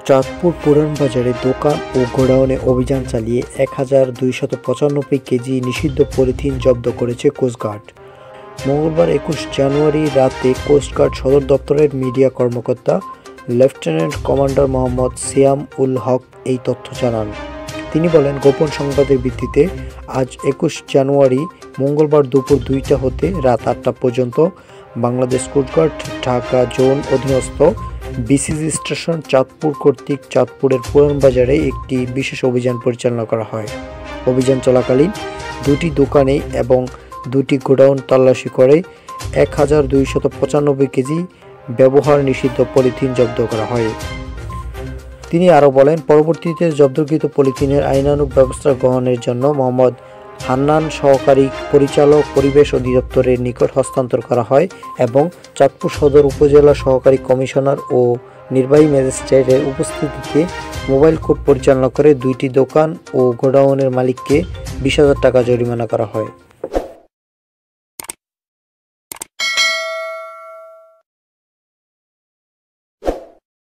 চাঁদপুর পুরান বাজারে দোকান ও গোডাউনে অভিযান চালিয়ে ১,২৯৫ কেজি নিষিদ্ধ পলিথিন জব্দ করেছে কোস্টগার্ড। মঙ্গলবার ২১ জানুয়ারি রাতে কোস্টগার্ড সদর দপ্তরের মিডিয়া কর্মকর্তা লেফটেন্যান্ট কমান্ডার মোহাম্মদ সিয়াম উল হক এই তথ্য জানান। তিনি বলেন, গোপন সংবাদের ভিত্তিতে আজ ২১ জানুয়ারি মঙ্গলবার দুপুর ২টা হতে রাত ৮টা পর্যন্ত বাংলাদেশ কোস্টগার্ড ঢাকা জোন অধীনস্থ বিসিজি স্টেশন চাঁদপুর কর্তৃক চাঁদপুরের পুরান বাজারে একটি বিশেষ অভিযান পরিচালনা করা হয়। অভিযান চলাকালীন দুটি দোকানে এবং দুটি গোডাউন তল্লাশি করে ১,২৯৫ কেজি ব্যবহার নিষিদ্ধ পলিথিন জব্দ করা হয়। তিনি আরও বলেন, পরবর্তীতে জব্দকৃত পলিথিনের আইনানুগ ব্যবস্থা গ্রহণের জন্য মোহাম্মদ হান্নান সহকারী পরিচালক পরিবেশ অধিদপ্তরের নিকট হস্তান্তর করা হয় এবং চাঁদপুর সদর উপজেলা সহকারী কমিশনার ও নির্বাহী ম্যাজিস্ট্রেটের উপস্থিতিতে মোবাইল কোর্ট পরিচালনা করে দুইটি দোকান ও গোডাউনের মালিককে ২০,০০০ টাকা জরিমানা করা হয়।